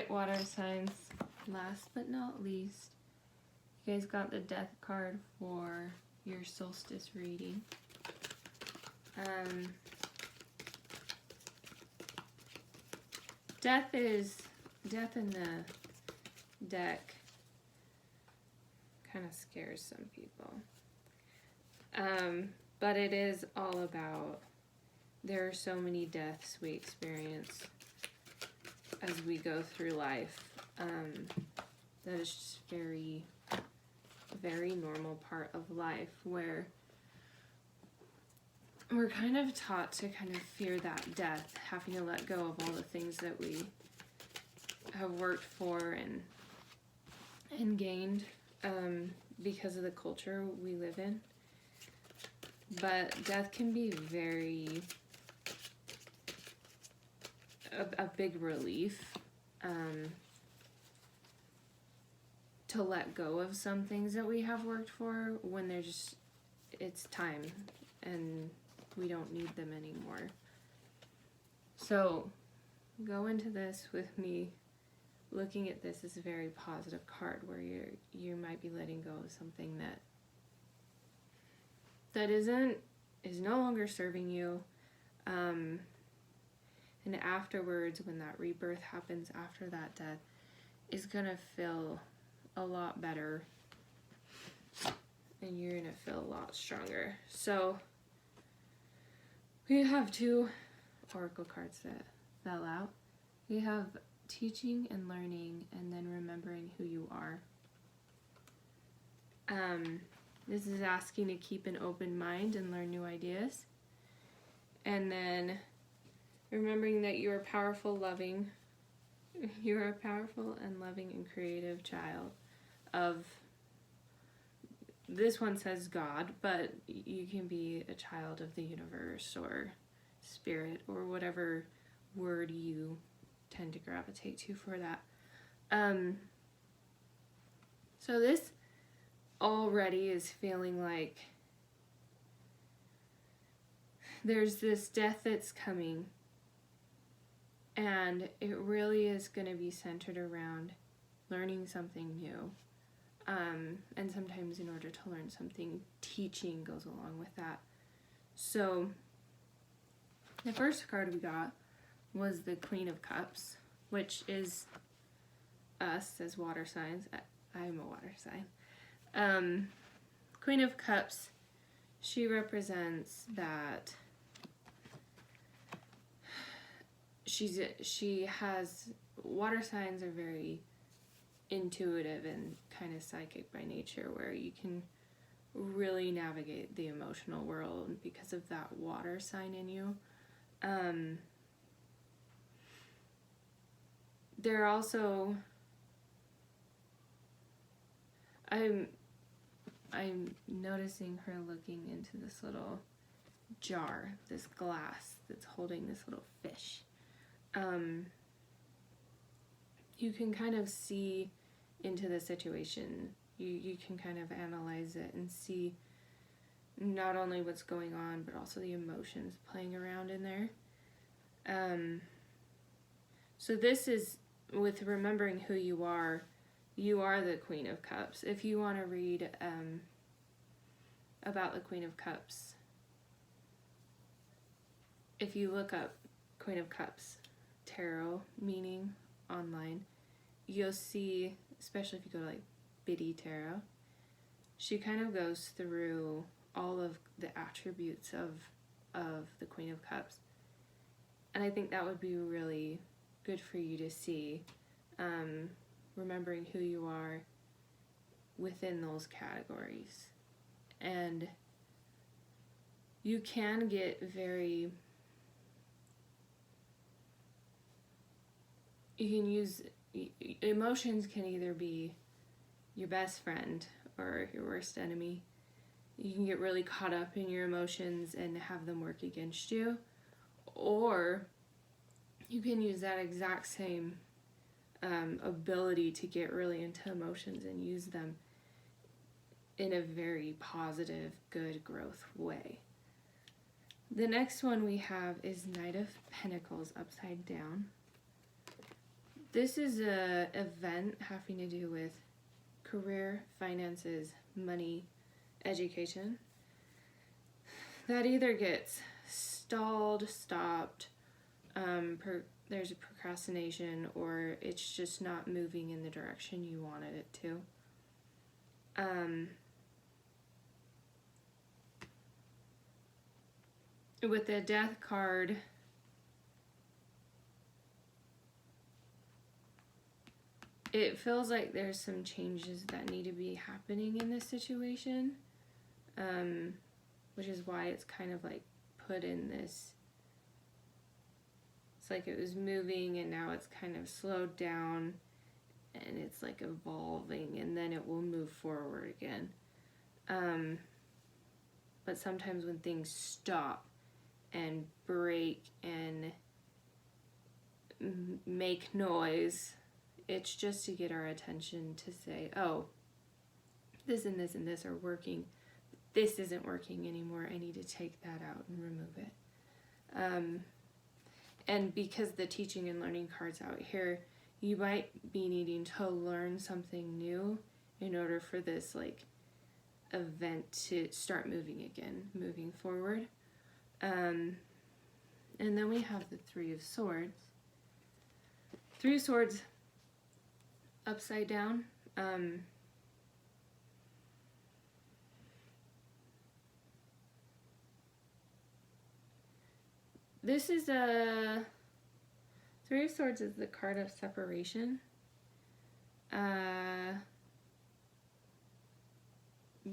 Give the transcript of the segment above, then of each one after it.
Alright, water signs. Last but not least, you guys got the death card for your solstice reading. Death in the deck kind of scares some people. But it is all about, there are so many deaths we experience as we go through life. That is just very, very normal part of life, where we're kind of taught to kind of fear that death, having to let go of all the things that we have worked for and gained because of the culture we live in. But death can be a big relief to let go of some things that we have worked for when they're just, it's time and we don't need them anymore. So go into this with me looking at this as a very positive card, where you might be letting go of something that is no longer serving you, and afterwards, when that rebirth happens after that death, is gonna feel a lot better, and you're gonna feel a lot stronger. So we have two oracle cards that fell out. We have teaching and learning, and then remembering who you are. This is asking to keep an open mind and learn new ideas. And then remembering that you are powerful, loving. You're a powerful and loving and creative child of, this one says God, but you can be a child of the universe or spirit or whatever word you tend to gravitate to for that. So this already is feeling like there's this death that's coming, and it really is going to be centered around learning something new. And sometimes in order to learn something, teaching goes along with that. So the first card we got was the Queen of Cups, which is us as water signs. I'm a water sign. Queen of Cups, she represents that she has, water signs are very intuitive and kind of psychic by nature, where you can really navigate the emotional world because of that water sign in you. They're also, I'm noticing her looking into this little jar, this glass that's holding this little fish. You can kind of see into the situation. You can kind of analyze it and see not only what's going on, but also the emotions playing around in there. So this is, with remembering who you are the Queen of Cups. If you want to read about the Queen of Cups, if you look up Queen of Cups tarot meaning online, you'll see, especially if you go to like Biddy Tarot, she kind of goes through all of the attributes of the Queen of Cups. And I think that would be really good for you to see, remembering who you are within those categories. And you can get very, you can use, emotions can either be your best friend or your worst enemy. You can get really caught up in your emotions and have them work against you, or you can use that exact same ability to get really into emotions and use them in a very positive, good growth way. The next one we have is Knight of Pentacles upside down. This is a event having to do with career, finances, money, education that either gets stalled, stopped, there's a procrastination, or it's just not moving in the direction you wanted it to. With the death card, it feels like there's some changes that need to be happening in this situation, which is why it's kind of like put in this. It's like it was moving and now it's kind of slowed down and it's like evolving, and then it will move forward again. But sometimes when things stop and break and make noise, it's just to get our attention to say, oh, this and this and this are working. This isn't working anymore. I need to take that out and remove it. And because the teaching and learning card's out here, you might be needing to learn something new in order for this like event to start moving again, moving forward. And then we have the Three of Swords. Three of Swords upside down. This is a Three of Swords is the card of separation.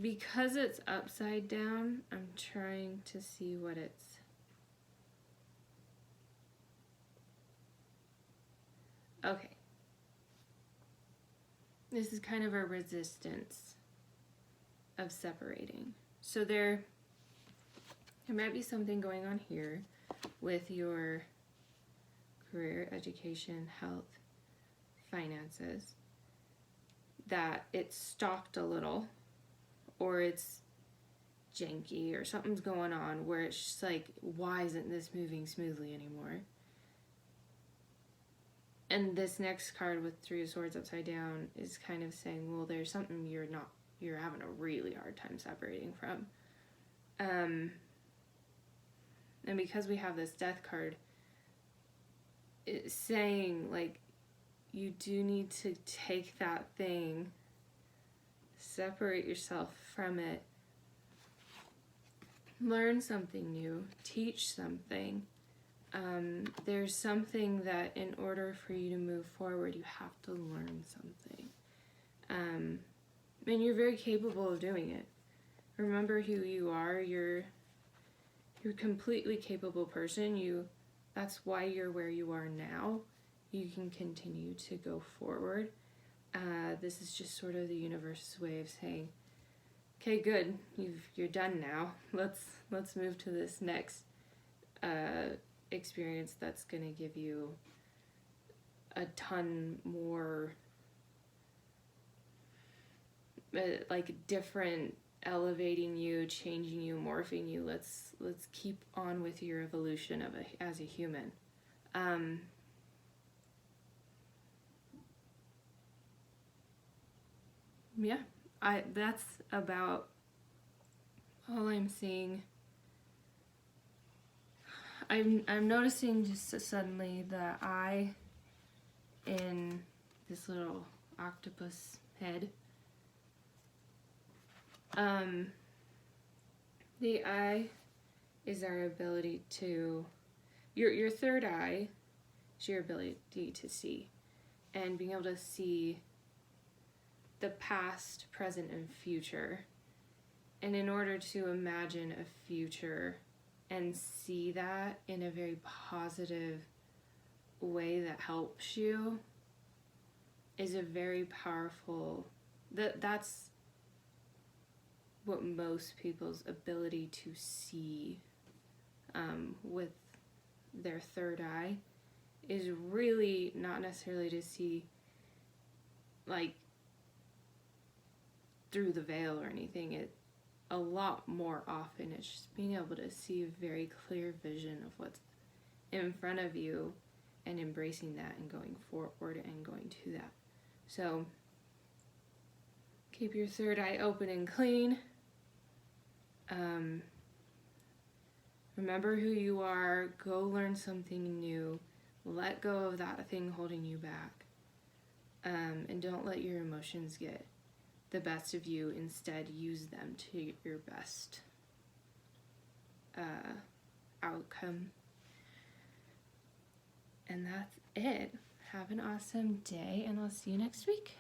Because it's upside down, I'm trying to see what it's. Okay. This is kind of a resistance of separating. So there might be something going on here with your career, education, health, finances, that it's stopped a little, or it's janky, or something's going on where it's just like, why isn't this moving smoothly anymore? And this next card with Three of Swords upside down is kind of saying, well, there's something you're having a really hard time separating from. And because we have this death card, it's saying, like, you do need to take that thing, separate yourself from it, learn something new, teach something. There's something that in order for you to move forward, you have to learn something. And you're very capable of doing it. Remember who you are. You're a completely capable person. That's why you're where you are now. You can continue to go forward. This is just sort of the universe's way of saying, okay, good, you're done now. Let's move to this next experience that's going to give you a ton more like different, elevating you, changing you, morphing you. Let's keep on with your evolution as a human. Yeah, that's about all I'm seeing. I'm noticing just suddenly the eye in this little octopus head. The eye is our ability to, your third eye is your ability to see, and being able to see the past, present, and future. And in order to imagine a future and see that in a very positive way that helps you is a very powerful, that's what most people's ability to see with their third eye is really not necessarily to see like through the veil or anything. It a lot more often it's just being able to see a very clear vision of what's in front of you and embracing that and going forward and going to that. So keep your third eye open and clean. Remember who you are. Go learn something new. Let go of that thing holding you back. And don't let your emotions get the best of you. Instead, use them to your best outcome. And that's it. Have an awesome day, and I'll see you next week.